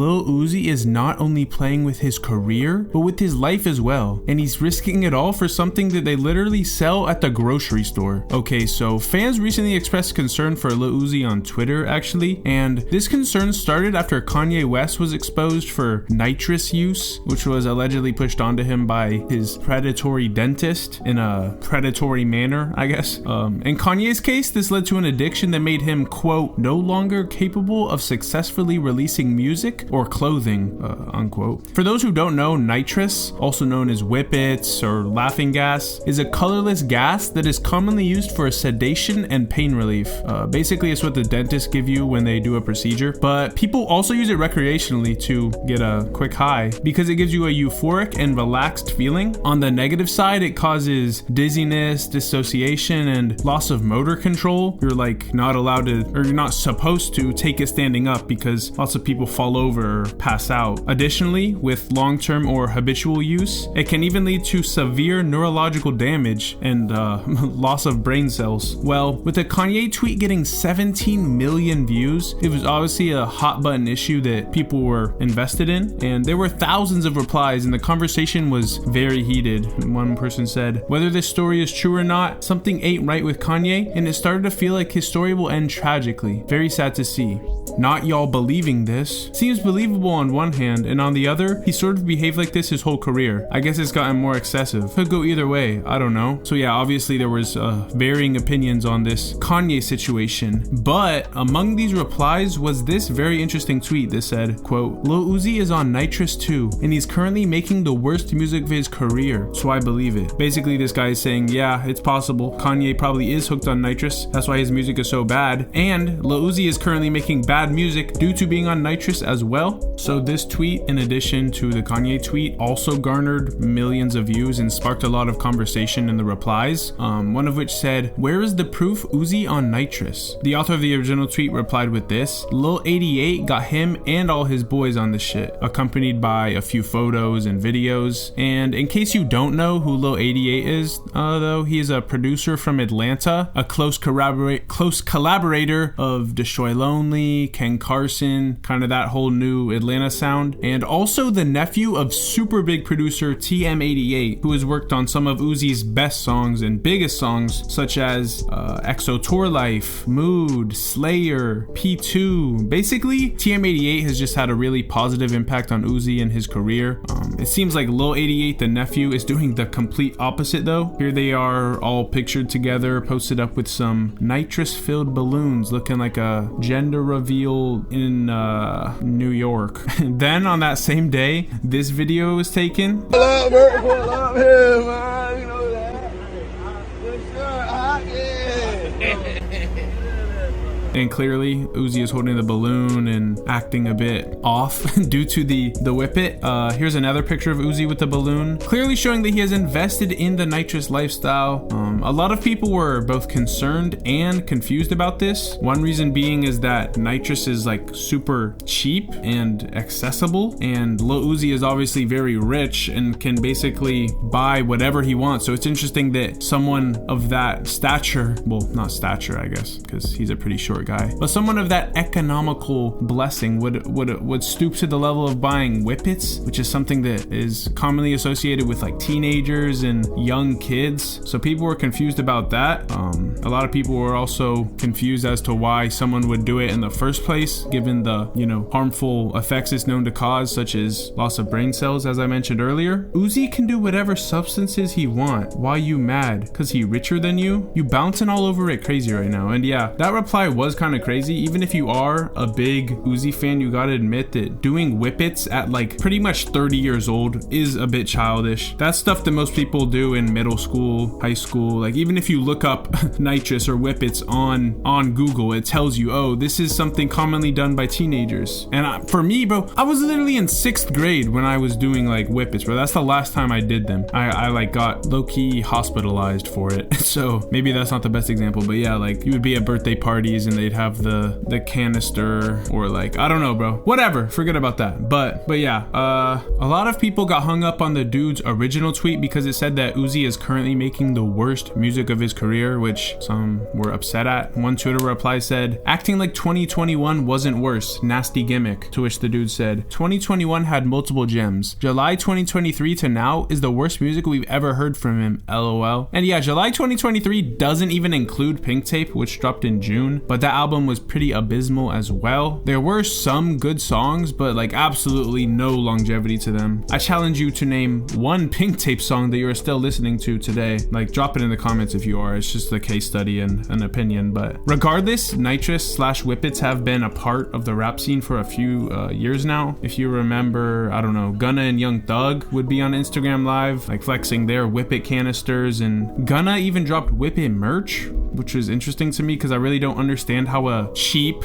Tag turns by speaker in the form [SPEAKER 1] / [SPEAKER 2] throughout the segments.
[SPEAKER 1] Lil Uzi is not only playing with his career, but with his life as well. And he's risking it all for something that they literally sell at the grocery store. Okay, so fans recently expressed concern for Lil Uzi on Twitter, actually. And this concern started after Kanye West was exposed for nitrous use, which was allegedly pushed onto him by his predatory dentist in a predatory manner, I guess. In Kanye's case, this led to an addiction that made him, quote, no longer capable of successfully releasing music or clothing, unquote. For those who don't know, nitrous, also known as whippets or laughing gas, is a colorless gas that is commonly used for sedation and pain relief. Basically, it's what the dentists give you when they do a procedure, but people also use it recreationally to get a quick high because it gives you a euphoric and relaxed feeling. On the negative side, it causes dizziness, dissociation, and loss of motor control. You're like not allowed to, or you're not supposed to take it standing up because lots of people fall over or pass out. Additionally, with long-term or habitual use, it can even lead to severe neurological damage and loss of brain cells. Well, with the Kanye tweet getting 17 million views, it was obviously a hot button issue that people were invested in, and there were thousands of replies and the conversation was very heated. One person said, whether this story is true or not, something ain't right with Kanye, and it started to feel like his story will end tragically. Very sad to see. Not y'all believing this. Seems believable on one hand, and on the other, he sort of behaved like this his whole career. I guess it's gotten more excessive. Could go either way, I don't know. So yeah, obviously there was varying opinions on this Kanye situation, but among these replies was this very interesting tweet that said, quote, Lil Uzi is on Nitrous too, and he's currently making the worst music of his career, so I believe it. Basically, this guy is saying, yeah, it's possible. Kanye probably is hooked on Nitrous, that's why his music is so bad, and Lil Uzi is currently making bad music due to being on Nitrous as well. So this tweet, in addition to the Kanye tweet, also garnered millions of views and sparked a lot of conversation in the replies, one of which said, where is the proof Uzi on Nitrous? The author of the original tweet replied with this, Lil 88 got him and all his boys on this shit, accompanied by a few photos and videos. And in case you don't know who Lil 88 is, though, he is a producer from Atlanta, a close collaborator of Destroy Lonely, Ken Carson, kind of that whole new Atlanta sound, and also the nephew of super big producer TM88, who has worked on some of Uzi's best songs and biggest songs, such as EXO Tour Life, Mood, Slayer, P2. Basically, TM88 has just had a really positive impact on Uzi and his career. It seems like Lil 88, the nephew, is doing the complete opposite though. Here they are all pictured together, posted up with some nitrous-filled balloons, looking like a gender reveal in New York. Then on that same day, this video was taken. And clearly, Uzi is holding the balloon and acting a bit off due to the whippet. Here's another picture of Uzi with the balloon, clearly showing that he has invested in the nitrous lifestyle. A lot of people were both concerned and confused about this. One reason being is that nitrous is like super cheap and accessible, and Lil Uzi is obviously very rich and can basically buy whatever he wants. So it's interesting that someone of that stature, well, not stature, I guess, because he's a pretty short guy, but someone of that economical blessing would stoop to the level of buying whippets, which is something that is commonly associated with like teenagers and young kids. So people were confused about that. A lot of people were also confused as to why someone would do it in the first place, given the, harmful effects it's known to cause, such as loss of brain cells, as I mentioned earlier. Uzi can do whatever substances he want. Why you mad? Cause he richer than you? You bouncing all over it crazy right now. And yeah, that reply was kind of crazy. Even if you are a big Uzi fan, you gotta admit that doing whippets at like pretty much 30 years old is a bit childish. That's stuff that most people do in middle school, high school. Like even if you look up nitrous or whippets on Google, it tells you, oh, this is something commonly done by teenagers. And for me, bro, I was literally in 6th grade when I was doing like whippets, bro. That's the last time I did them. I like got low-key hospitalized for it. So maybe that's not the best example, but yeah, like you would be at birthday parties and they'd have the canister, or like, I don't know, bro, whatever, forget about that. But yeah, a lot of people got hung up on the dude's original tweet because it said that Uzi is currently making the worst music of his career, which some were upset at. One Twitter reply said, acting like 2021 wasn't worse, nasty gimmick. To which the dude said, 2021 had multiple gems. July 2023 to now is the worst music we've ever heard from him, lol. And yeah, July 2023 doesn't even include Pink Tape, which dropped in June, but that album was pretty abysmal as well. There were some good songs, but like absolutely no longevity to them. I challenge you to name one Pink Tape song that you are still listening to today. Like, drop it in the comments if you are. It's just a case study and an opinion. But regardless, Nitrous / Whippets have been a part of the rap scene for a few years now. If you remember, I don't know, Gunna and Young Thug would be on Instagram Live, like flexing their Whippet canisters, and Gunna even dropped Whippet merch, which was interesting to me because I really don't understand how a cheap,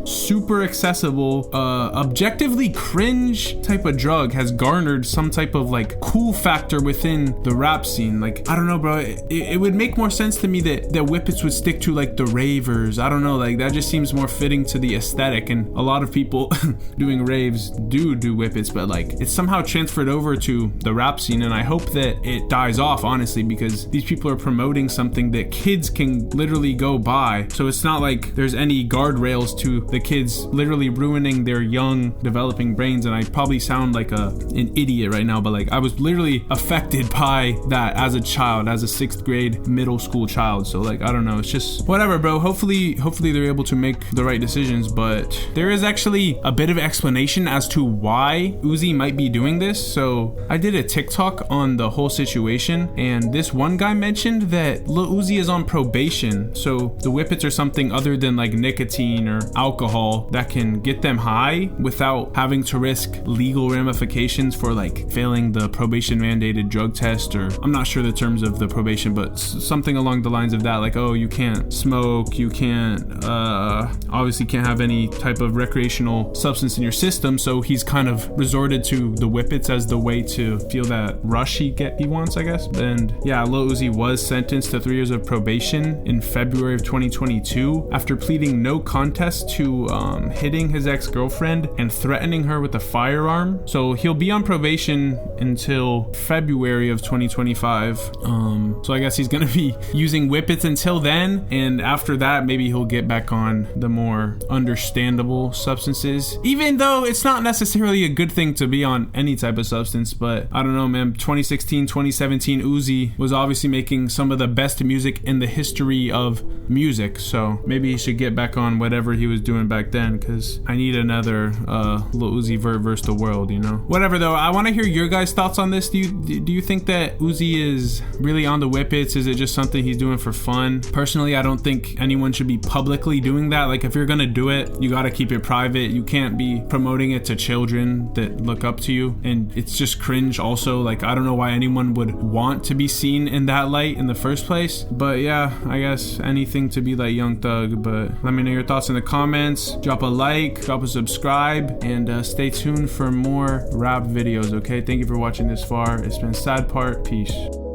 [SPEAKER 1] super accessible, objectively cringe type of drug has garnered some type of like cool factor within the rap scene. Like, I don't know, bro. It would make more sense to me that Whippets would stick to like the ravers. I don't know, like that just seems more fitting to the aesthetic, and a lot of people doing raves do Whippets, but like it's somehow transferred over to the rap scene, and I hope that it dies off, honestly, because these people are promoting something that kids can literally go buy. So it's not like there's any guardrails to the kids literally ruining their young developing brains. And I probably sound like an idiot right now, but like I was literally affected by that as a child, as a 6th grade middle school child. So like, I don't know, it's just whatever, bro. Hopefully they're able to make the right decisions, but there is actually a bit of explanation as to why Uzi might be doing this. So I did a TikTok on the whole situation, and this one guy mentioned that Lil Uzi is on probation. So the Whippets are something other than like nicotine or alcohol that can get them high without having to risk legal ramifications for like failing the probation mandated drug test, or I'm not sure the terms of the probation, but something along the lines of that. Like, oh, you can't smoke, you can't obviously can't have any type of recreational substance in your system. So he's kind of resorted to the Whippets as the way to feel that rush he wants, I guess. And yeah, Lil Uzi was sentenced to 3 years of probation in February of 2022 after pleading no contest to hitting his ex-girlfriend and threatening her with a firearm. So he'll be on probation until February of 2025. So I guess he's gonna be using Whippets until then, and after that maybe he'll get back on the more understandable substances, even though it's not necessarily a good thing to be on any type of substance. But I don't know, man. 2016, 2017 Uzi was obviously making some of the best music in the history of music, so maybe he should get back on whatever he was doing back then, because I need another Lil Uzi Vert versus the world, you know. Whatever though, I want to hear your guys' thoughts on this. Do you think that Uzi is really on the Whippets? Is it just something he's doing for fun? Personally, I don't think anyone should be publicly doing that. Like, if you're gonna do it, you gotta keep it private. You can't be promoting it to children that look up to you, and it's just cringe also. Like, I don't know why anyone would want to be seen in that light in the first place. But yeah, I guess anything to be like Young Thug. But let me know your thoughts in the comments. Drop a like, drop a subscribe, and stay tuned for more rap videos, okay? Thank you for watching this far. It's been Sad Part. Peace.